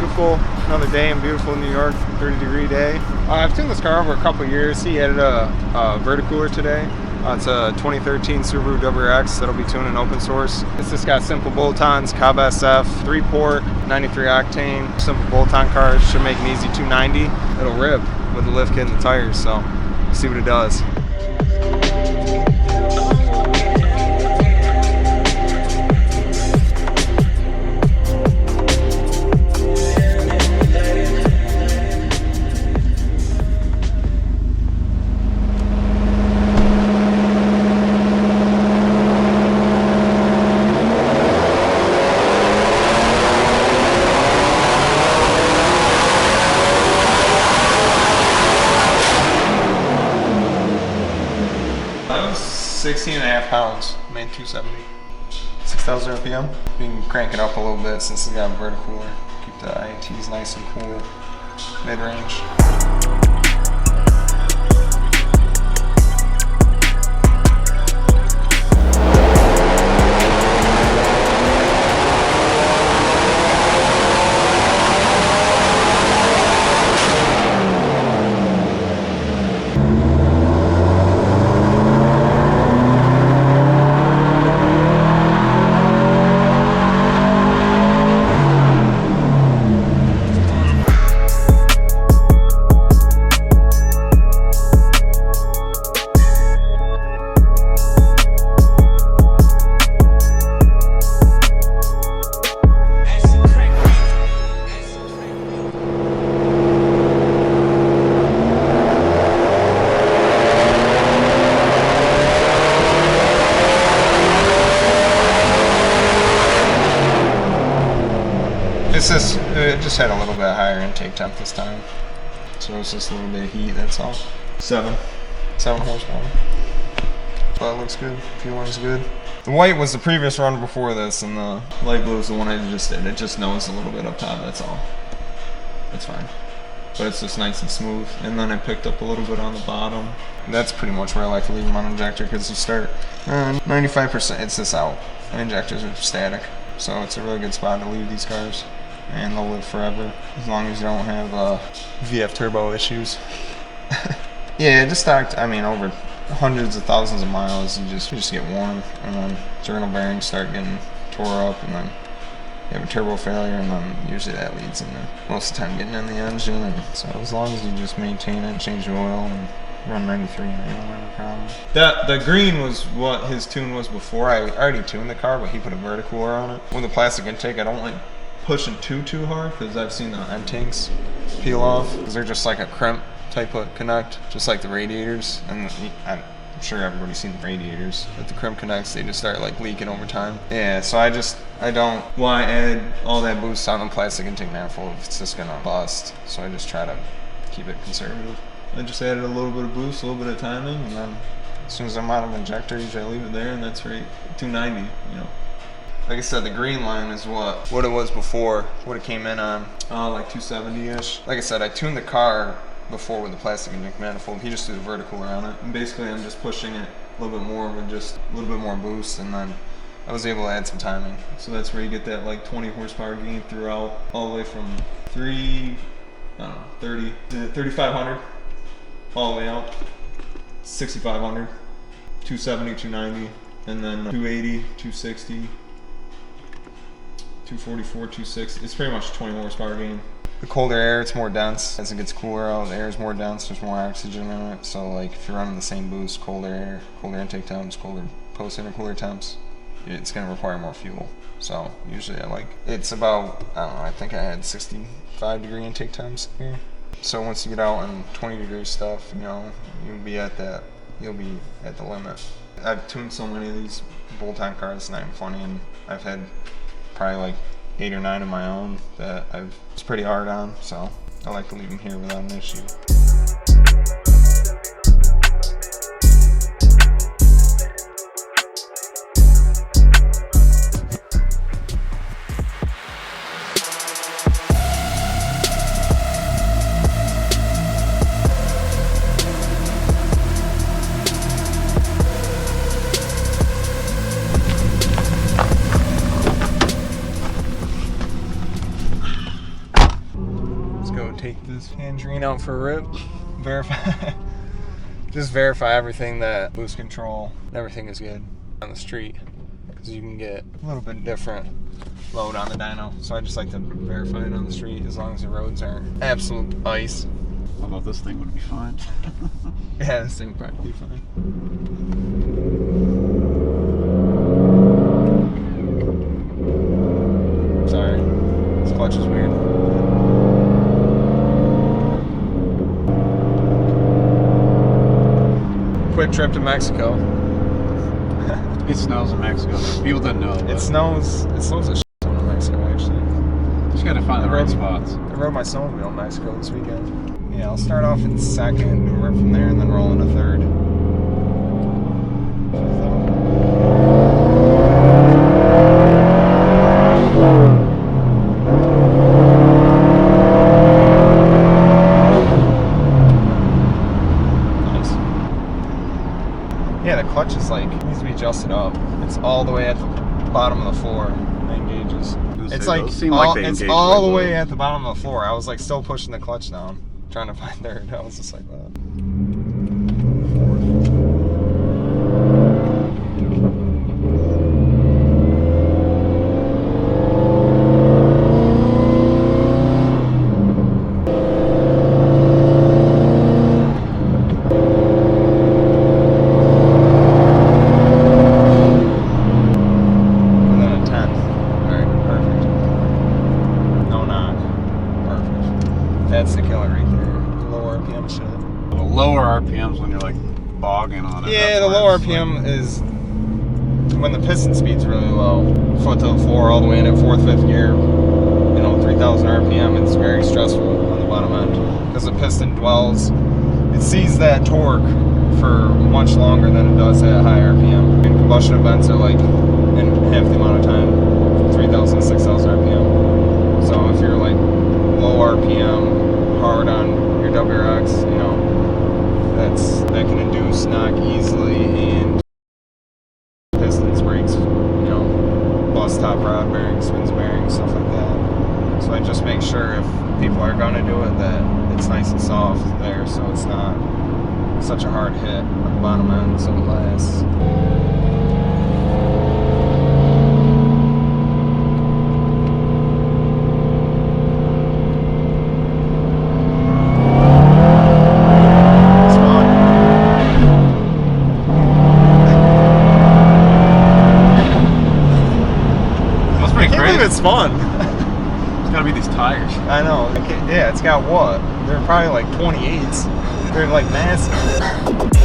beautiful, another day in beautiful New York, 30-degree day. I've tuned this car over a couple years. He added a Verticooler today. It's a 2013 Subaru WRX that'll be tuned in open source. It's just got simple bolt-ons, Cobb SF, 3-port, 93 octane, simple bolt-on cars. Should make an easy 290. It'll rip with the lift kit and the tires, so see what it does. That was 16.5 pounds, made 270. 6,000 RPM. We can crank it up a little bit since it's got a verticooler. Keep the IATs nice and cool, mid-range. It just had a little bit higher intake temp this time, so it's just a little bit of heat, that's all. 7 horsepower. But it looks good, feeling's good. The white was the previous run before this, and the light blue is the one I just did. It just knows a little bit up top, that's all. It's fine. But it's just nice and smooth. And then I picked up a little bit on the bottom. That's pretty much where I like to leave them on injector, because you start 95%, it's this out. The injectors are static, so it's a really good spot to leave these cars. And they'll live forever, as long as you don't have VF turbo issues. Yeah, it just stocked, I mean, over hundreds of thousands of miles, you just get warm, and then journal bearings start getting tore up, and then you have a turbo failure, and then usually that leads into most of the time getting in the engine. And so as long as you just maintain it, change the oil, and run 93, and you don't have a problem. The green was what his tune was before. I already tuned the car, but he put a verticooler on it. With a plastic intake, I don't like pushing too hard, because I've seen the intakes peel off, because they're just like a crimp type of connect, just like the radiators. And I'm sure everybody's seen the radiators, but the crimp connects, they just start like leaking over time. Yeah, so I don't want to add all that boost on the plastic intake manifold if it's just gonna bust, so I just try to keep it conservative. I just added a little bit of boost, a little bit of timing, and then as soon as I'm out of injector, usually I leave it there, and that's right, 290, you know. Like I said, the green line is what it was before, what it came in on, like 270-ish. Like I said, I tuned the car before with the plastic intake manifold. He just threw the verticooler on it. And basically, I'm just pushing it a little bit more with just a little bit more boost, and then I was able to add some timing. So that's where you get that like 20 horsepower gain throughout, all the way from 3,500 all the way out, 6,500, 270, 290, and then 280, 260. 244, 260. It's pretty much 20 horsepower gain. The colder air, it's more dense. As it gets cooler out, the air is more dense, there's more oxygen in it. So like if you're running the same boost, colder air, colder intake temps, colder post-intercooler temps, it's gonna require more fuel. So usually it's about, I don't know, I think I had 65-degree intake temps here. So once you get out on 20-degree stuff, you know, you'll be at the limit. I've tuned so many of these bolt-on cars, it's not even funny, and I've had probably like 8 or 9 of my own that it's pretty hard on, so I like to leave them here without an issue. go take this Tangerine out for a rip, verify, just verify everything, that boost control, everything is good on the street, because you can get a little bit different load on the dyno. So I just like to verify it on the street as long as the roads aren't absolute ice. Although this thing would be fine. Yeah, this thing would probably be fine. Sorry, this clutch is weird. Quick trip to Mexico. It snows in Mexico. People don't know. It snows a shit ton in Mexico, actually. Just gotta find the right spots. I rode my snowmobile in Mexico this weekend. Yeah, I'll start off in second, and rip from there, and then roll into third. Nice. Yeah, the clutch is like, needs to be adjusted up. It's all the way at the bottom of the floor, main gauges. It's like, it's all the way at the bottom of the floor. I was like still pushing the clutch down, trying to find third. I was just like, that. That's the killer right there. The low RPM shit. The lower RPMs when you're like bogging on it. Yeah, the low RPM is when the piston speed's really low. Foot to the floor all the way in at 4th, 5th gear. You know, 3,000 RPM. It's very stressful on the bottom end because the piston dwells. It sees that torque for much longer than it does at high RPM. And combustion events are like in half the amount of time, from 3,000 to 6,000 RPM. So if you're like low RPM, hard on your WRX, you know, that can induce knock easily, and pistons, brakes, you know, bust top rod bearings, spins bearings, stuff like that. So I just make sure if people are gonna do it that it's nice and soft there, so it's not such a hard hit on the bottom end, so it lasts. It's fun. It's gotta be these tires. I know. Yeah, it's got what? They're probably like 28s. They're like massive.